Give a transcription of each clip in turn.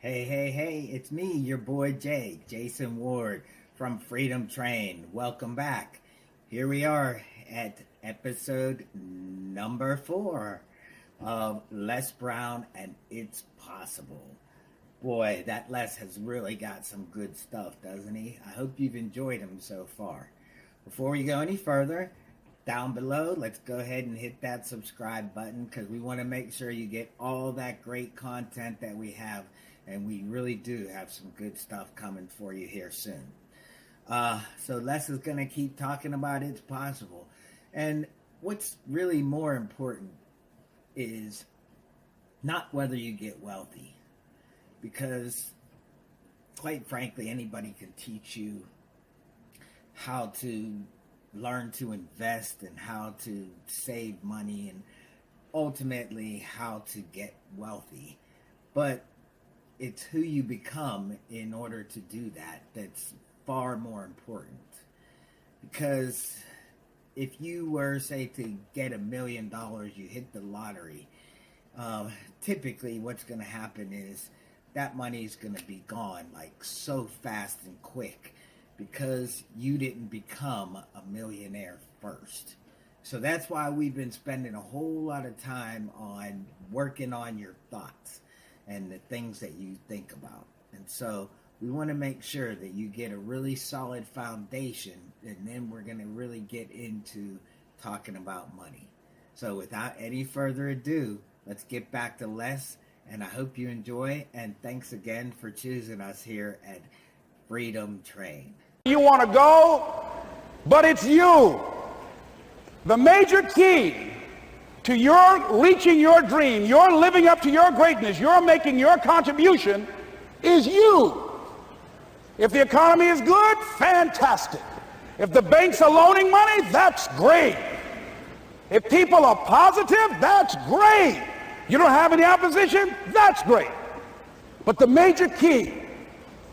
Hey, hey, hey, it's me, your boy Jay, Jason Ward from Freedom Train. Welcome back. Here we are at episode number 4 of Les Brown and It's Possible. Boy, that Les has really got some good stuff, doesn't he? I hope you've enjoyed him so far. Before we go any further, down below, let's go ahead and hit that subscribe button because we want to make sure you get all that great content that we have. And we really do have some good stuff coming for you here soon. So Les is going to keep talking about It's Possible. And what's really more important is not whether you get wealthy. Because, quite frankly, anybody can teach you how to learn to invest and how to save money and ultimately how to get wealthy. But it's who you become in order to do that that's far more important. Because if you were, say, to get $1 million, you hit the lottery, typically what's going to happen is that money is going to be gone like so fast and quick because you didn't become a millionaire first. So that's why we've been spending a whole lot of time on working on your thoughts and the things that you think about. And so we want to make sure that you get a really solid foundation, and then we're going to really get into talking about money. So without any further ado, let's get back to Les, and I hope you enjoy, and thanks again for choosing us here at Freedom Train. You want to go, but it's you. The major key to your reaching your dream, your living up to your greatness, your making your contribution is you. If the economy is good, fantastic. If the banks are loaning money, that's great. If people are positive, that's great. You don't have any opposition, that's great. But the major key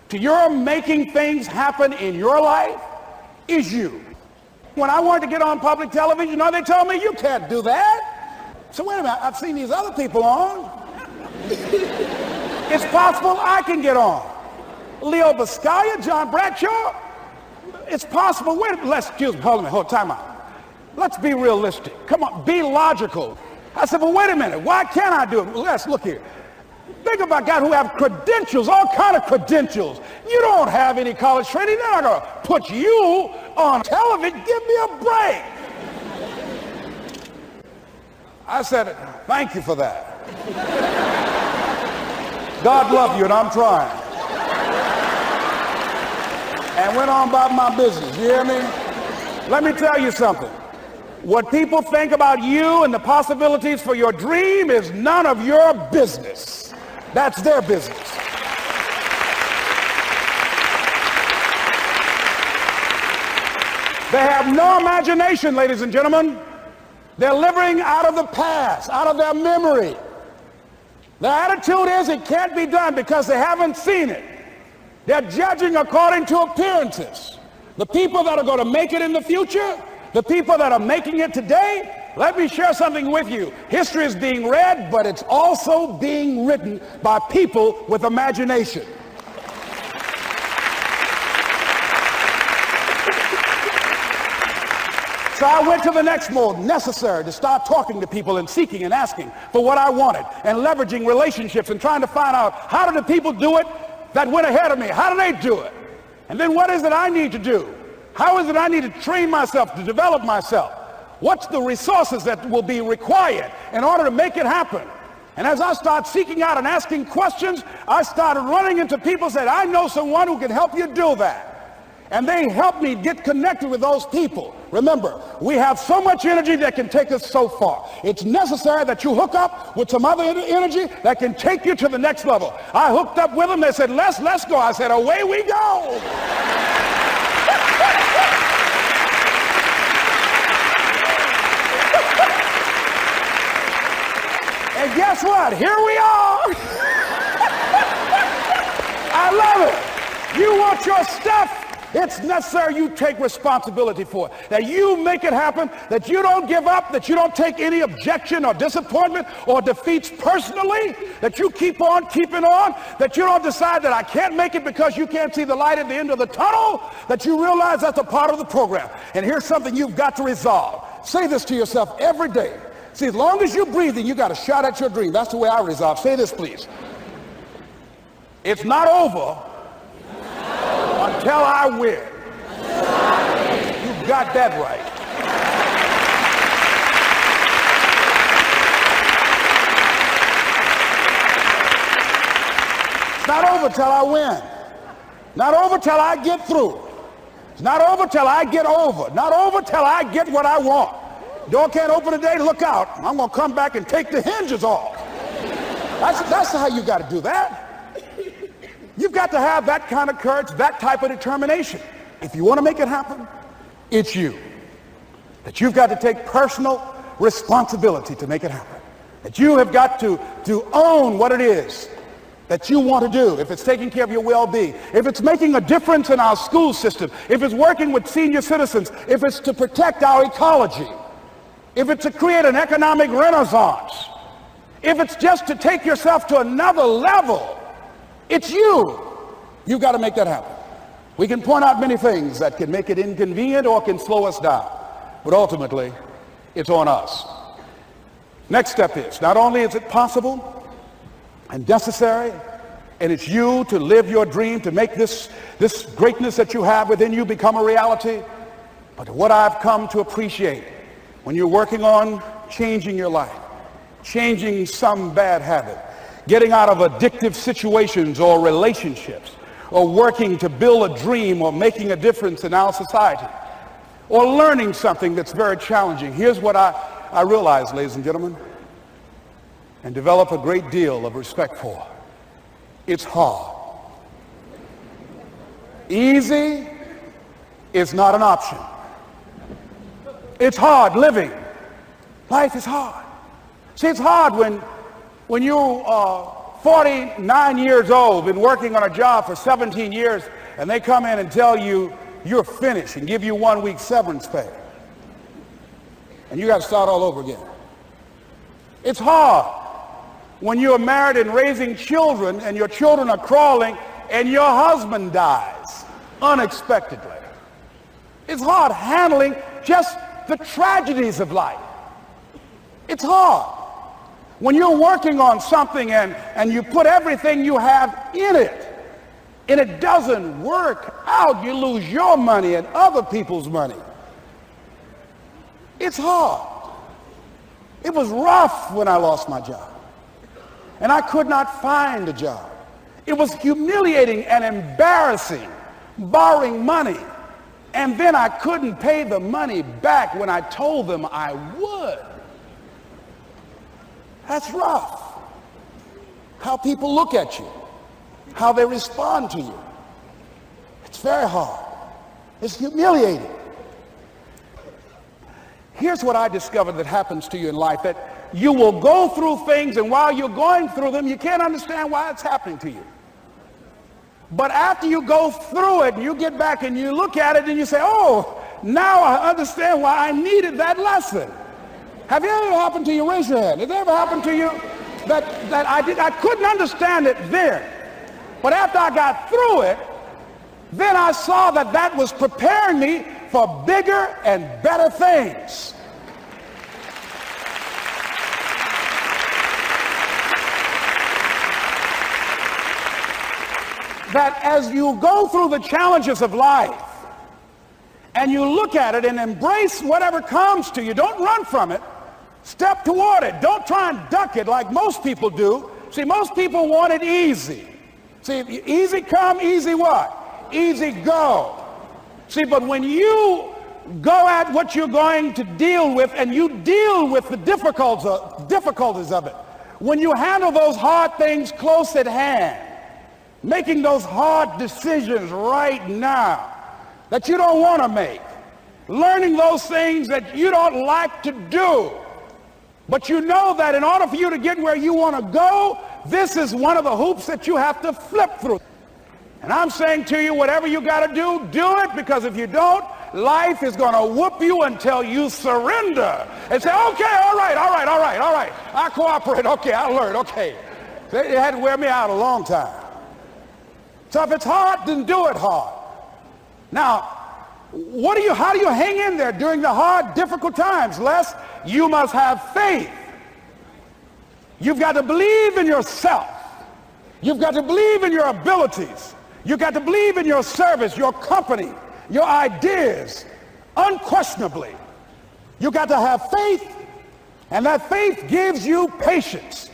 to your making things happen in your life is you. When I wanted to get on public television, you know, they told me, you can't do that. So wait a minute, I've seen these other people on. It's possible I can get on. Leo Biscaya, John Bradshaw. It's possible. Wait a minute, excuse me, hold time out. Let's be realistic. Come on, be logical. I said, well, wait a minute, why can't I do it? Well, let's look here. Think about guys who have credentials, all kind of credentials. You don't have any college training. They're not going to put you on television. Give me a break. I said, thank you for that. God love you, and I'm trying. And went on about my business, you hear me? Let me tell you something. What people think about you and the possibilities for your dream is none of your business. That's their business. They have no imagination, ladies and gentlemen. They're living out of the past, out of their memory. Their attitude is it can't be done because they haven't seen it. They're judging according to appearances. The people that are going to make it in the future, the people that are making it today, let me share something with you. History is being read, but it's also being written by people with imagination. So I went to the next mode, necessary to start talking to people and seeking and asking for what I wanted and leveraging relationships and trying to find out how do the people do it that went ahead of me? How do they do it? And then what is it I need to do? How is it I need to train myself, to develop myself? What's the resources that will be required in order to make it happen? And as I start seeking out and asking questions, I started running into people who said, I know someone who can help you do that. And they helped me get connected with those people. Remember, we have so much energy that can take us so far. It's necessary that you hook up with some other energy that can take you to the next level. I hooked up with them. They said, let's go. I said, away we go. And guess what? Here we are. I love it. You want your stuff? It's necessary you take responsibility for it, that you make it happen, that you don't give up, that you don't take any objection or disappointment or defeats personally, that you keep on keeping on, that you don't decide that I can't make it because you can't see the light at the end of the tunnel, that you realize that's a part of the program. And here's something you've got to resolve. Say this to yourself every day. See, as long as you're breathing, you got a shot at your dream. That's the way I resolve. Say this, please. It's not over until I win. You got that right. It's not over till I win. Not over till I get through. It's not over till I get over. Not over till I get what I want. Door can't open today, look out. I'm going to come back and take the hinges off. That's how you got to do that. You've got to have that kind of courage, that type of determination. If you want to make it happen, it's you. That you've got to take personal responsibility to make it happen. That you have got to own what it is that you want to do. If it's taking care of your well-being, if it's making a difference in our school system, if it's working with senior citizens, if it's to protect our ecology, if it's to create an economic renaissance, if it's just to take yourself to another level, it's you. You've got to make that happen. We can point out many things that can make it inconvenient or can slow us down, but ultimately, it's on us. Next step is, not only is it possible and necessary, and it's you to live your dream, to make this greatness that you have within you become a reality, but what I've come to appreciate when you're working on changing your life, changing some bad habit, getting out of addictive situations or relationships, or working to build a dream or making a difference in our society, or learning something that's very challenging. Here's what I realize, ladies and gentlemen, and develop a great deal of respect for. It's hard. Easy is not an option. It's hard living. Life is hard. See, it's hard when you're 49 years old, been working on a job for 17 years, and they come in and tell you you're finished and give you 1 week severance pay. And you got to start all over again. It's hard when you're married and raising children and your children are crawling and your husband dies unexpectedly. It's hard handling just the tragedies of life. It's hard when you're working on something and you put everything you have in it and it doesn't work out. You lose your money and other people's money. It's hard. It was rough when I lost my job and I could not find a job. It was humiliating and embarrassing, borrowing money, and then I couldn't pay the money back when I told them I would. That's rough. How people look at you, how they respond to you. It's very hard. It's humiliating. Here's what I discovered that happens to you in life, that you will go through things, and while you're going through them, you can't understand why it's happening to you. But after you go through it, and you get back and you look at it and you say, oh, now I understand why I needed that lesson. Have you ever happened to you? Raise your hand. Has it ever happened to you that I couldn't understand it then, but after I got through it, then I saw that was preparing me for bigger and better things. That as you go through the challenges of life and you look at it and embrace whatever comes to you, don't run from it. Step toward it. Don't try and duck it like most people do. See, most people want it easy. See, easy come, easy what? Easy go. See, but when you go at what you're going to deal with and you deal with the difficulties of it, when you handle those hard things close at hand, making those hard decisions right now that you don't want to make, learning those things that you don't like to do, but you know that in order for you to get where you want to go, this is one of the hoops that you have to flip through. And I'm saying to you, whatever you got to do, do it, because if you don't, life is going to whoop you until you surrender and say, okay, all right, I cooperate, okay, I learned, okay. They had to wear me out a long time. So if it's hard, then do it hard. Now, how do you hang in there during the hard, difficult times? Les, you must have faith. You've got to believe in yourself. You've got to believe in your abilities. You've got to believe in your service, your company, your ideas, unquestionably. You've got to have faith, and that faith gives you patience.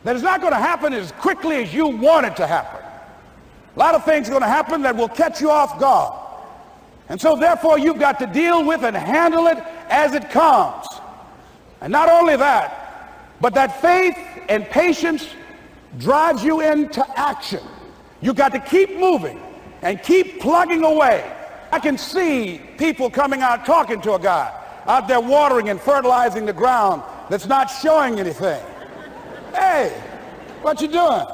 That it's not going to happen as quickly as you want it to happen. A lot of things are going to happen that will catch you off guard. And so therefore you've got to deal with and handle it as it comes. And not only that, but that faith and patience drives you into action. You've got to keep moving and keep plugging away. I can see people coming out talking to a guy out there watering and fertilizing the ground that's not showing anything. Hey, what you doing?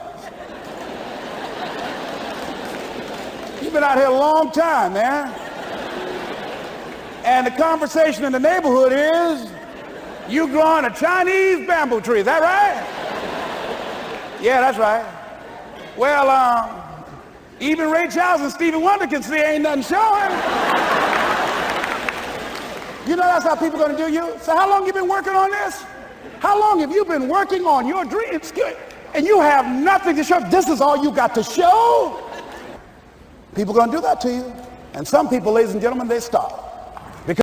You've been out here a long time, man. And the conversation in the neighborhood is, you growing a Chinese bamboo tree, is that right? Yeah, that's right. Well, even Ray Charles and Stevie Wonder can see ain't nothing showing. You know that's how people are going to do you? So how long you been working on this? How long have you been working on your dreams? And you have nothing to show. This is all you got to show? People are going to do that to you. And some people, ladies and gentlemen, they stop.